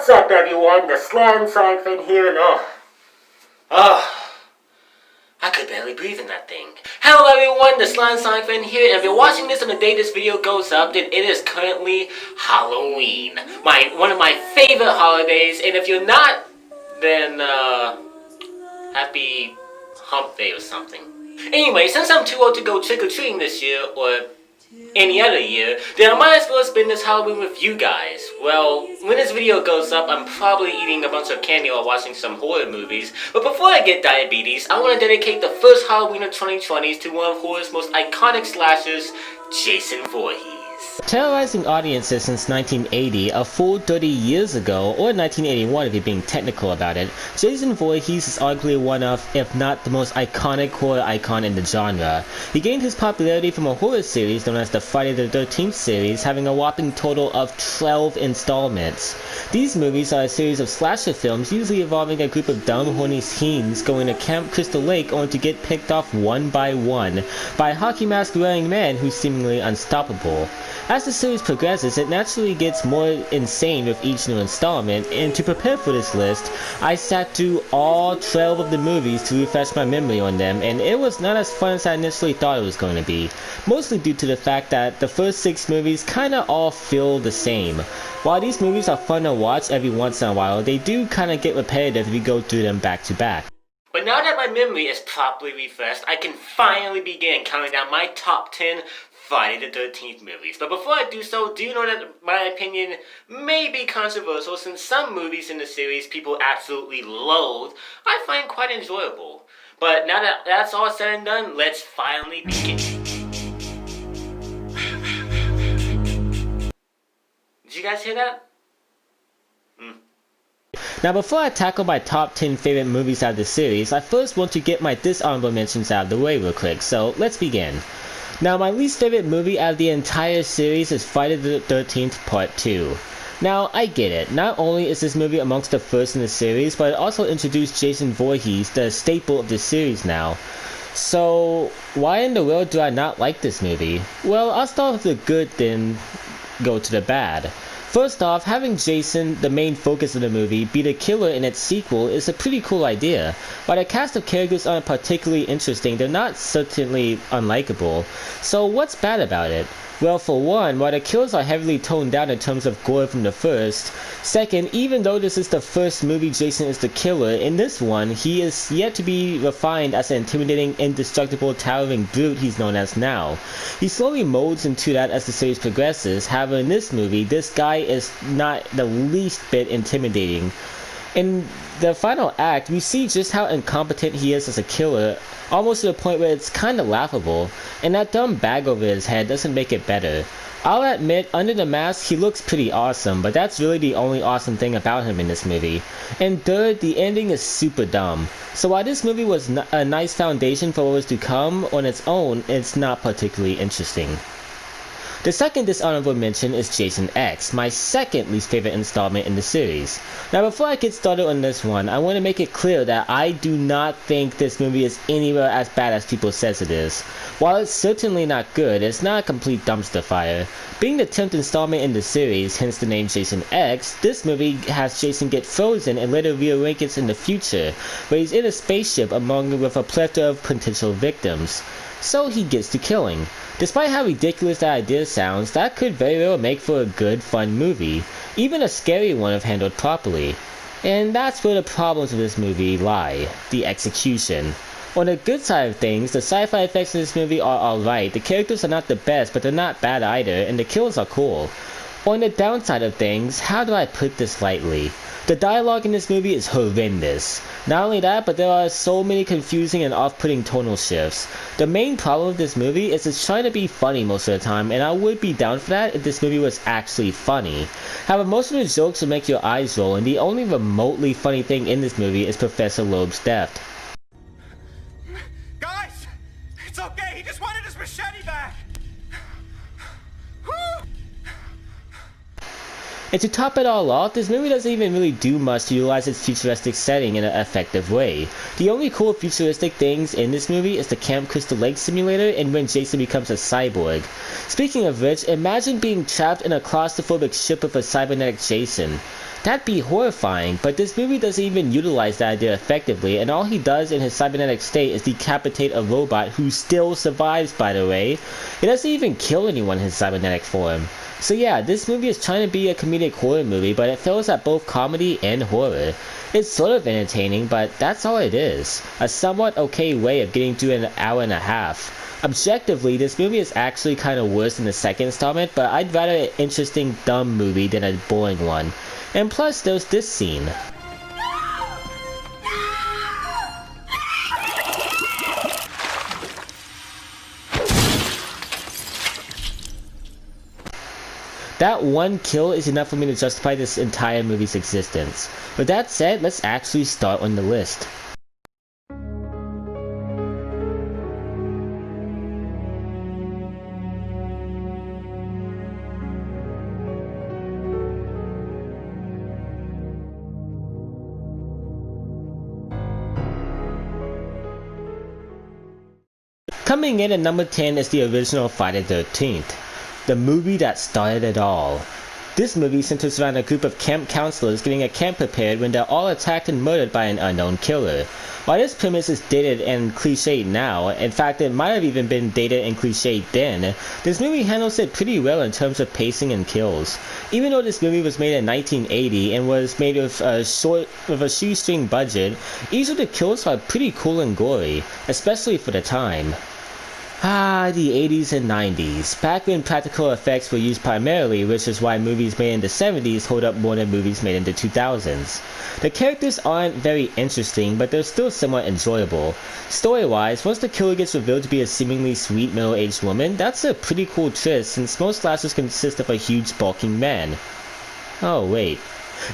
What's up, everyone? The Slan Songfin here, and I could barely breathe in that thing. Hello everyone, the Slan Songfin here, and if you're watching this on the day this video goes up, then it is currently Halloween. One of my favorite holidays, and if you're not, then, happy hump day or something. Anyway, since I'm too old to go trick-or-treating this year, or any other year, then I might as well spend this Halloween with you guys. Well, when this video goes up, I'm probably eating a bunch of candy while watching some horror movies, but before I get diabetes, I want to dedicate the first Halloween of 2020s to one of horror's most iconic slashers, Jason Voorhees. Terrorizing audiences since 1980, a full 30 years ago, or 1981 if you're being technical about it, Jason Voorhees is arguably one of, if not the most iconic horror icon in the genre. He gained his popularity from a horror series known as the Friday the 13th series, having a whopping total of 12 installments. These movies are a series of slasher films usually involving a group of dumb, horny teens going to Camp Crystal Lake only to get picked off one by one by a hockey mask wearing man who's seemingly unstoppable. As the series progresses, it naturally gets more insane with each new installment, and to prepare for this list, I sat through all 12 of the movies to refresh my memory on them, and it was not as fun as I initially thought it was going to be, mostly due to the fact that the first 6 movies kinda all feel the same. While these movies are fun to watch every once in a while, they do kinda get repetitive if you go through them back to back. But now that my memory is properly refreshed, I can finally begin counting down my top 10 Friday the 13th movies. But before I do so, do you know that my opinion may be controversial, since some movies in the series people absolutely loathe, I find quite enjoyable. But now that that's all said and done, let's finally begin. Did you guys hear that? Now before I tackle my top 10 favorite movies out of the series, I first want to get my dishonorable mentions out of the way real quick, so let's begin. Now my least favorite movie out of the entire series is Friday the 13th Part 2. Now I get it, not only is this movie amongst the first in the series, but it also introduced Jason Voorhees, the staple of the series now. So why in the world do I not like this movie? Well, I'll start with the good, then go to the bad. First off, having Jason, the main focus of the movie, be the killer in its sequel is a pretty cool idea. While the cast of characters aren't particularly interesting, they're not certainly unlikable. So what's bad about it? Well, for one, while the kills are heavily toned down in terms of gore from the first, second, even though this is the first movie Jason is the killer, in this one, he is yet to be refined as the intimidating, indestructible, towering brute he's known as now. He slowly molds into that as the series progresses. However, in this movie, this guy is not the least bit intimidating. In the final act, we see just how incompetent he is as a killer, almost to the point where it's kinda laughable, and that dumb bag over his head doesn't make it better. I'll admit, under the mask, he looks pretty awesome, but that's really the only awesome thing about him in this movie. And third, the ending is super dumb. So while this movie was a nice foundation for what was to come, on its own, it's not particularly interesting. The second dishonorable mention is Jason X, my second least favorite installment in the series. Now before I get started on this one, I want to make it clear that I do not think this movie is anywhere as bad as people says it is. While it's certainly not good, it's not a complete dumpster fire. Being the 10th installment in the series, hence the name Jason X, this movie has Jason get frozen and later reawakens in the future, where he's in a spaceship with a plethora of potential victims. So he gets to killing. Despite how ridiculous that idea sounds, that could very well make for a good, fun movie, even a scary one if handled properly. And that's where the problems of this movie lie, the execution. On the good side of things, the sci-fi effects in this movie are alright, the characters are not the best, but they're not bad either, and the kills are cool. On the downside of things, how do I put this lightly? The dialogue in this movie is horrendous. Not only that, but there are so many confusing and off-putting tonal shifts. The main problem with this movie is it's trying to be funny most of the time, and I would be down for that if this movie was actually funny. However, most of the jokes will make your eyes roll, and the only remotely funny thing in this movie is Professor Loeb's death. Guys! It's okay, he just wanted his machete back! And to top it all off, this movie doesn't even really do much to utilize its futuristic setting in an effective way. The only cool futuristic things in this movie is the Camp Crystal Lake simulator and when Jason becomes a cyborg. Speaking of which, imagine being trapped in a claustrophobic ship with a cybernetic Jason. That'd be horrifying, but this movie doesn't even utilize that idea effectively, and all he does in his cybernetic state is decapitate a robot who still survives, by the way. He doesn't even kill anyone in his cybernetic form. So yeah, this movie is trying to be a comedic horror movie, but it fails at both comedy and horror. It's sort of entertaining, but that's all it is. A somewhat okay way of getting through an hour and a half. Objectively, this movie is actually kind of worse than the second installment, but I'd rather an interesting, dumb movie than a boring one. And plus, there's this scene. That one kill is enough for me to justify this entire movie's existence. With that said, let's actually start on the list. Coming in at number 10 is the original Friday the 13th. The movie that started it all. This movie centers around a group of camp counselors getting a camp prepared when they're all attacked and murdered by an unknown killer. While this premise is dated and cliched now, in fact it might have even been dated and cliched then, this movie handles it pretty well in terms of pacing and kills. Even though this movie was made in 1980 and was made with a shoestring budget, each of the kills are pretty cool and gory, especially for the time. Ah, the 80s and 90s, back when practical effects were used primarily, which is why movies made in the 70s hold up more than movies made in the 2000s. The characters aren't very interesting, but they're still somewhat enjoyable. Story-wise, once the killer gets revealed to be a seemingly sweet middle-aged woman, that's a pretty cool twist since most slashers consist of a huge bulking man. Oh wait.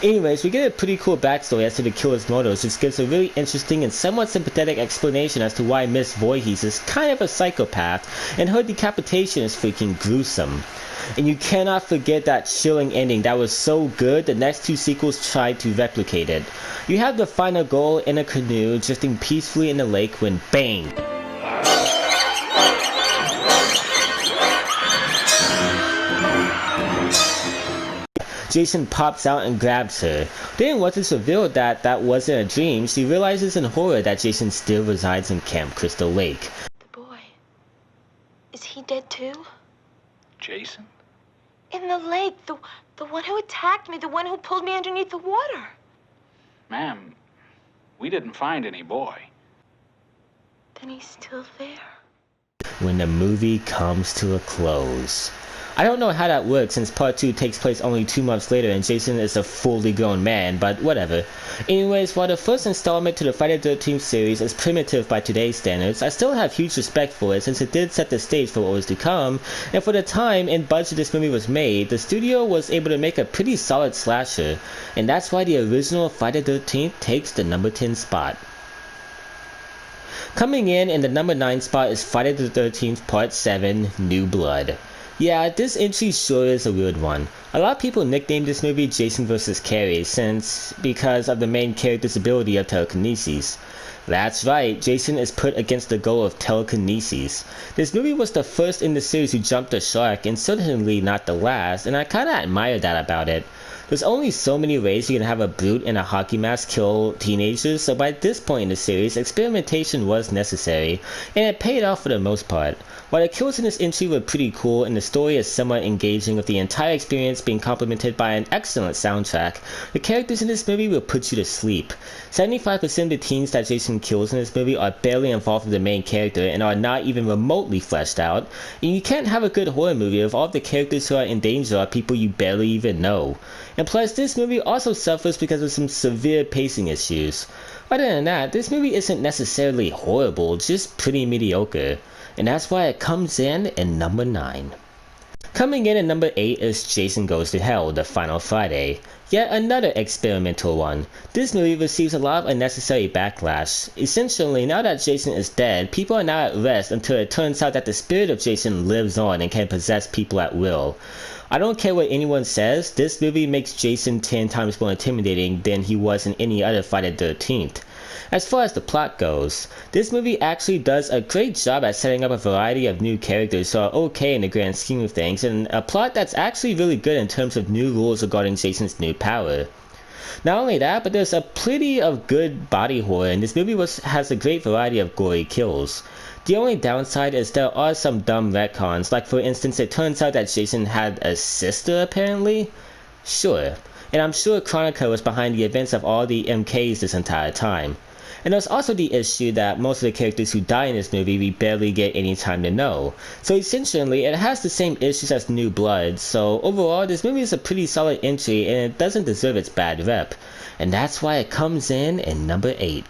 Anyways, we get a pretty cool backstory as to the killer's motives, which gives a really interesting and somewhat sympathetic explanation as to why Miss Voorhees is kind of a psychopath, and her decapitation is freaking gruesome. And you cannot forget that chilling ending that was so good the next two sequels tried to replicate it. You have the final goal in a canoe drifting peacefully in the lake when bang! Jason pops out and grabs her. Then once it's revealed that that wasn't a dream, she realizes in horror that Jason still resides in Camp Crystal Lake. The boy. Is he dead too? Jason? In the lake. The one who attacked me. The one who pulled me underneath the water. Ma'am, we didn't find any boy. Then he's still there. When the movie comes to a close. I don't know how that works since part 2 takes place only 2 months later and Jason is a fully grown man, but whatever. Anyways, while the first installment to the Friday the 13th series is primitive by today's standards, I still have huge respect for it since it did set the stage for what was to come, and for the time and budget this movie was made, the studio was able to make a pretty solid slasher, and that's why the original Friday the 13th takes the number 10 spot. Coming in the number 9 spot is Friday the 13th Part 7, New Blood. Yeah, this entry sure is a weird one. A lot of people nicknamed this movie Jason vs. Carrie because of the main character's ability of telekinesis. That's right, Jason is put against the goal of telekinesis. This movie was the first in the series who jumped the shark and certainly not the last, and I kinda admire that about it. There's only so many ways you can have a brute in a hockey mask kill teenagers, so by this point in the series, experimentation was necessary, and it paid off for the most part. While the kills in this entry were pretty cool and the story is somewhat engaging with the entire experience being complemented by an excellent soundtrack, the characters in this movie will put you to sleep. 75% of the teens that Jason kills in this movie are barely involved with the main character and are not even remotely fleshed out, and you can't have a good horror movie if all of the characters who are in danger are people you barely even know. And plus, this movie also suffers because of some severe pacing issues. Other than that, this movie isn't necessarily horrible, just pretty mediocre. And that's why it comes in at number 9. Coming in at number 8 is Jason Goes to Hell, The Final Friday. Yet another experimental one. This movie receives a lot of unnecessary backlash. Essentially, now that Jason is dead, people are now at rest until it turns out that the spirit of Jason lives on and can possess people at will. I don't care what anyone says, this movie makes Jason 10 times more intimidating than he was in any other Friday the 13th. As far as the plot goes, this movie actually does a great job at setting up a variety of new characters who are okay in the grand scheme of things, and a plot that's actually really good in terms of new rules regarding Jason's new power. Not only that, but there's a plenty of good body horror, and this movie has a great variety of gory kills. The only downside is there are some dumb retcons, like for instance it turns out that Jason had a sister apparently? Sure. And I'm sure Chronica was behind the events of all the MKs this entire time. And there's also the issue that most of the characters who die in this movie we barely get any time to know. So essentially, it has the same issues as New Blood, so overall this movie is a pretty solid entry and it doesn't deserve its bad rep. And that's why it comes in number 8.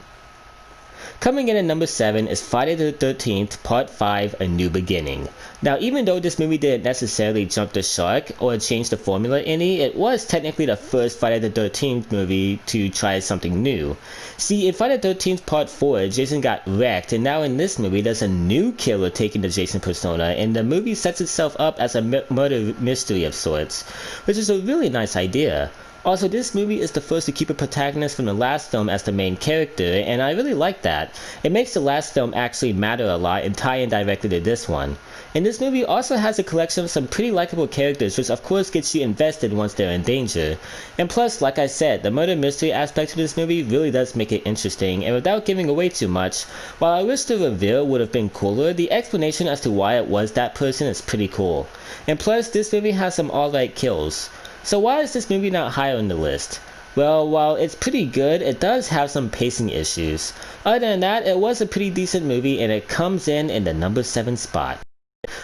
Coming in at number 7 is Friday the 13th Part 5 A New Beginning. Now even though this movie didn't necessarily jump the shark or change the formula any, it was technically the first Friday the 13th movie to try something new. See, in Friday the 13th Part 4, Jason got wrecked, and now in this movie there's a new killer taking the Jason persona, and the movie sets itself up as a murder mystery of sorts, which is a really nice idea. Also, this movie is the first to keep a protagonist from the last film as the main character, and I really like that. It makes the last film actually matter a lot and tie in directly to this one. And this movie also has a collection of some pretty likable characters, which of course gets you invested once they're in danger. And plus, like I said, the murder mystery aspect of this movie really does make it interesting, and without giving away too much, while I wish the reveal would have been cooler, the explanation as to why it was that person is pretty cool. And plus, this movie has some alright kills. So why is this movie not higher on the list? Well, while it's pretty good, it does have some pacing issues. Other than that, it was a pretty decent movie and it comes in the number 7 spot.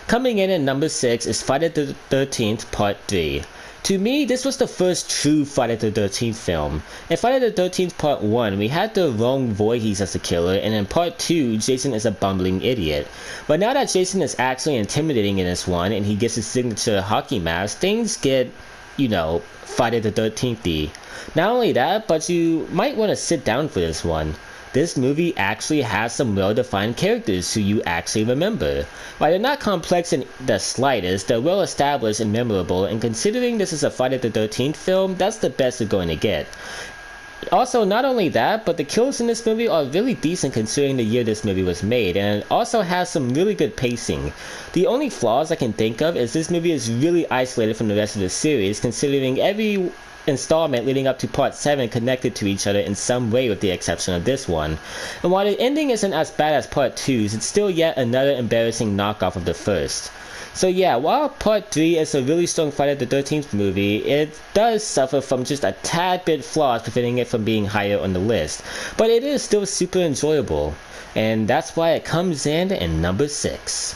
Coming in at number 6 is Friday the 13th Part 3. To me, this was the first true Friday the 13th film. In Friday the 13th Part 1, we had the wrong Voorhees as a killer, and in Part 2, Jason is a bumbling idiot. But now that Jason is actually intimidating in this one, and he gets his signature hockey mask, things get, Friday the 13th-y. Not only that, but you might want to sit down for this one. This movie actually has some well-defined characters who you actually remember. While they're not complex in the slightest, they're well-established and memorable, and considering this is a Friday the 13th film, that's the best you're going to get. Also, not only that, but the kills in this movie are really decent considering the year this movie was made, and it also has some really good pacing. The only flaws I can think of is this movie is really isolated from the rest of the series, considering every installment leading up to Part 7 connected to each other in some way with the exception of this one. And while the ending isn't as bad as Part 2's, it's still yet another embarrassing knockoff of the first. So yeah, while Part 3 is a really strong Friday the 13th movie, it does suffer from just a tad bit flaws preventing it from being higher on the list. But it is still super enjoyable, and that's why it comes in number 6.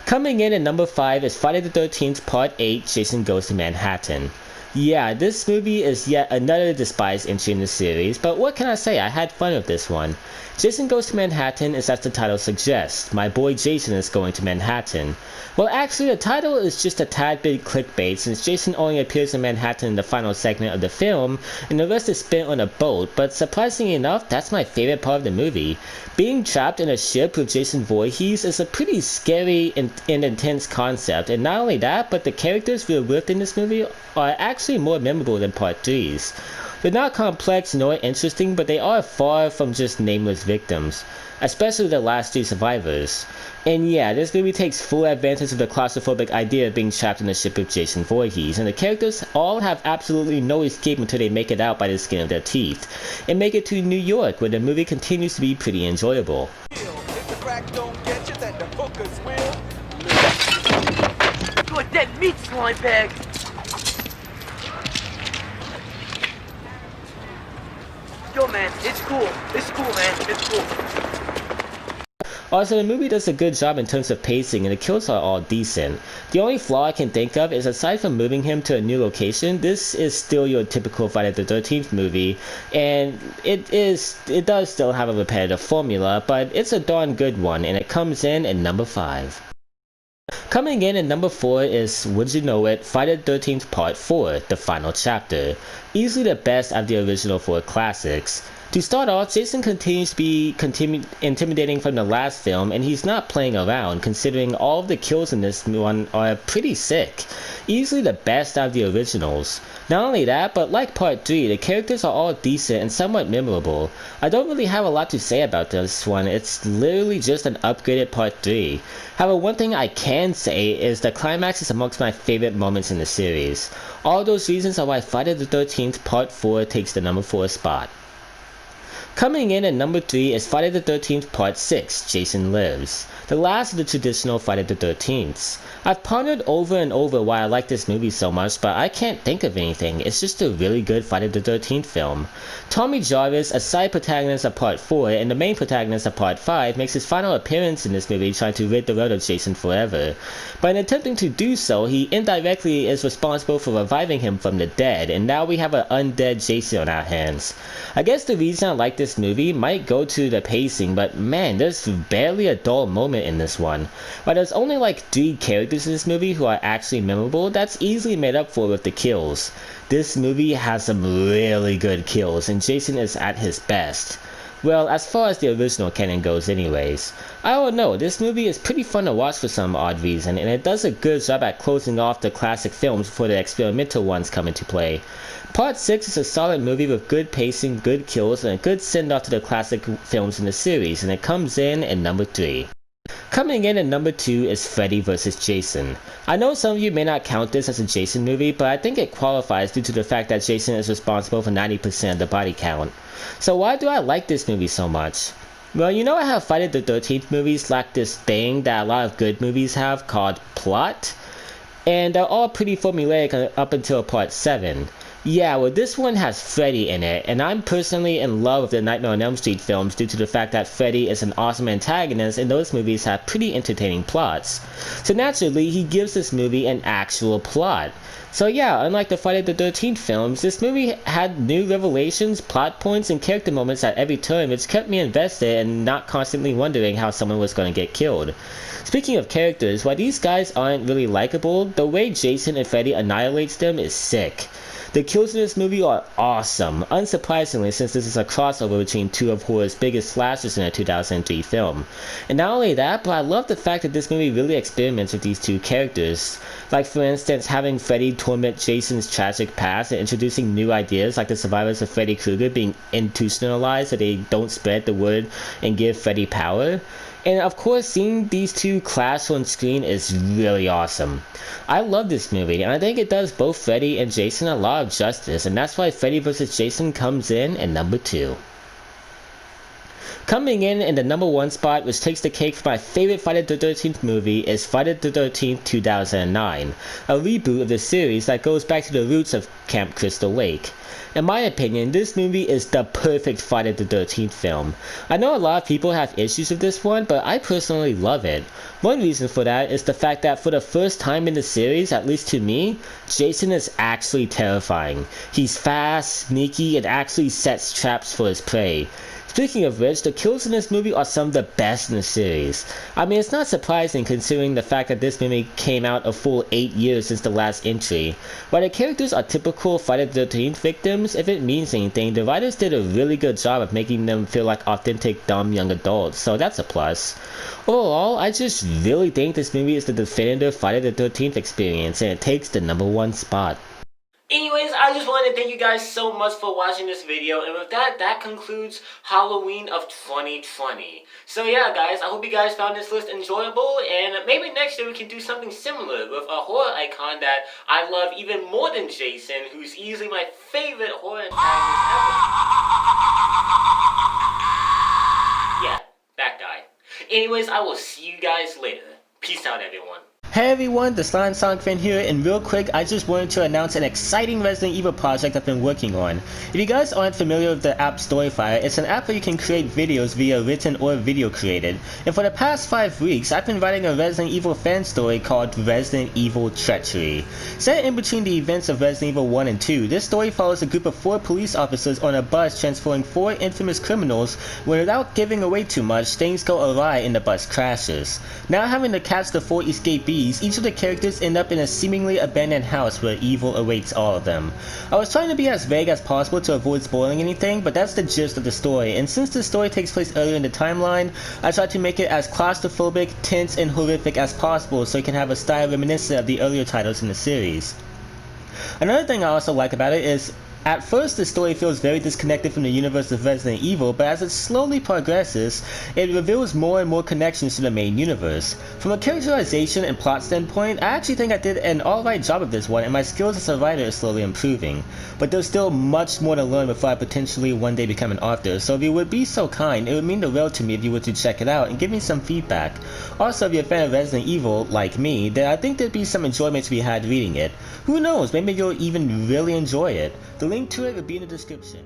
Coming in at number 5 is Friday the 13th Part 8 Jason Goes to Manhattan. Yeah, this movie is yet another despised entry in the series, but what can I say, I had fun with this one. Jason Goes to Manhattan is as the title suggests, my boy Jason is going to Manhattan. Well actually the title is just a tad bit clickbait since Jason only appears in Manhattan in the final segment of the film, and the rest is spent on a boat, but surprisingly enough, that's my favorite part of the movie. Being trapped in a ship with Jason Voorhees is a pretty scary and intense concept, and not only that, but the characters we're with in this movie are actually more memorable than Part 3's. They're not complex nor interesting, but they are far from just nameless victims, especially the last 3 survivors. And yeah, this movie takes full advantage of the claustrophobic idea of being trapped in a ship with Jason Voorhees, and the characters all have absolutely no escape until they make it out by the skin of their teeth, and make it to New York, where the movie continues to be pretty enjoyable. If the crack don't get you, then the hookers will. You a dead meat slime bag! Yo man, it's cool. It's cool, man. It's cool. Also, the movie does a good job in terms of pacing, and the kills are all decent. The only flaw I can think of is aside from moving him to a new location, this is still your typical Friday the 13th movie, and it does still have a repetitive formula, but it's a darn good one, and it comes in at number 5. Coming in at number 4 is Would You Know It, Friday the 13th Part 4, The Final Chapter. Easily the best of the original 4 classics. To start off, Jason continues to be intimidating from the last film, and he's not playing around, considering all of the kills in this one are pretty sick. Easily the best out of the originals. Not only that, but like Part 3, the characters are all decent and somewhat memorable. I don't really have a lot to say about this one, it's literally just an upgraded Part 3. However, one thing I can say is the climax is amongst my favorite moments in the series. All those reasons are why Friday the 13th Part 4 takes the number 4 spot. Coming in at number 3 is Friday the 13th Part 6, Jason Lives, the last of the traditional Friday the 13ths. I've pondered over and over why I like this movie so much, but I can't think of anything. It's just a really good Friday the 13th film. Tommy Jarvis, a side protagonist of Part 4 and the main protagonist of Part 5, makes his final appearance in this movie trying to rid the world of Jason forever. By attempting to do so, he indirectly is responsible for reviving him from the dead, and now we have an undead Jason on our hands. I guess the reason I like this movie might go to the pacing, but man, there's barely a dull moment in this one. While there's only like 3 characters in this movie who are actually memorable, that's easily made up for with the kills. This movie has some really good kills, and Jason is at his best. Well, as far as the original canon goes anyways. I don't know, this movie is pretty fun to watch for some odd reason, and it does a good job at closing off the classic films before the experimental ones come into play. Part 6 is a solid movie with good pacing, good kills, and a good send-off to the classic films in the series, and it comes in at number 3. Coming in at number 2 is Freddy vs. Jason. I know some of you may not count this as a Jason movie, but I think it qualifies due to the fact that Jason is responsible for 90% of the body count. So why do I like this movie so much? Well, you know how Friday the 13th movies lack this thing that a lot of good movies have called plot? And they're all pretty formulaic up until Part 7. Yeah, well this one has Freddy in it, and I'm personally in love with the Nightmare on Elm Street films due to the fact that Freddy is an awesome antagonist and those movies have pretty entertaining plots. So naturally, he gives this movie an actual plot. So yeah, unlike the Friday the 13th films, this movie had new revelations, plot points, and character moments at every turn which kept me invested and not constantly wondering how someone was going to get killed. Speaking of characters, while these guys aren't really likable, the way Jason and Freddy annihilates them is sick. The kills in this movie are awesome, unsurprisingly since this is a crossover between 2 of horror's biggest slashers in a 2003 film. And not only that, but I love the fact that this movie really experiments with these 2 characters. Like for instance, having Freddy torment Jason's tragic past and introducing new ideas like the survivors of Freddy Krueger being institutionalized so they don't spread the word and give Freddy power. And of course, seeing these 2 clash on screen is really awesome. I love this movie, and I think it does both Freddy and Jason a lot of justice, and that's why Freddy vs. Jason comes in at number 2. Coming in the number 1 spot, which takes the cake for my favorite Friday the 13th movie, is Friday the 13th 2009, a reboot of the series that goes back to the roots of Camp Crystal Lake. In my opinion, this movie is the perfect Friday the 13th film. I know a lot of people have issues with this one, but I personally love it. One reason for that is the fact that for the first time in the series, at least to me, Jason is actually terrifying. He's fast, sneaky, and actually sets traps for his prey. Speaking of which, the kills in this movie are some of the best in the series. I mean, it's not surprising considering the fact that this movie came out a full 8 years since the last entry. While the characters are typical Friday the 13th victims, if it means anything, the writers did a really good job of making them feel like authentic dumb young adults, so that's a plus. Overall, I just really think this movie is the definitive Friday the 13th experience, and it takes the number 1 spot. Anyways, I just want to thank you guys so much for watching this video, and with that, that concludes Halloween of 2020. So yeah guys, I hope you guys found this list enjoyable, and maybe next year we can do something similar with a horror icon that I love even more than Jason, who's easily my favorite horror antagonist ever. Yeah, that guy. Anyways, I will see you guys later. Peace out everyone. Hey everyone, the Slime Sonic fan here, and real quick, I just wanted to announce an exciting Resident Evil project I've been working on. If you guys aren't familiar with the app Storyfire, it's an app where you can create videos via written or video created. And for the past 5 weeks, I've been writing a Resident Evil fan story called Resident Evil Treachery. Set in between the events of Resident Evil 1 and 2, this story follows a group of 4 police officers on a bus transferring 4 infamous criminals when, without giving away too much, things go awry and the bus crashes. Now having to catch the 4 escapees, each of the characters end up in a seemingly abandoned house where evil awaits all of them. I was trying to be as vague as possible to avoid spoiling anything, but that's the gist of the story, and since the story takes place earlier in the timeline, I tried to make it as claustrophobic, tense, and horrific as possible so it can have a style reminiscent of the earlier titles in the series. Another thing I also like about it is At first, the story feels very disconnected from the universe of Resident Evil, but as it slowly progresses, it reveals more and more connections to the main universe. From a characterization and plot standpoint, I actually think I did an alright job of this one, and my skills as a writer are slowly improving. But there's still much more to learn before I potentially one day become an author, so if you would be so kind, it would mean the world to me if you were to check it out and give me some feedback. Also, if you're a fan of Resident Evil, like me, then I think there'd be some enjoyment to be had reading it. Who knows, maybe you'll even really enjoy it. The link to it will be in the description.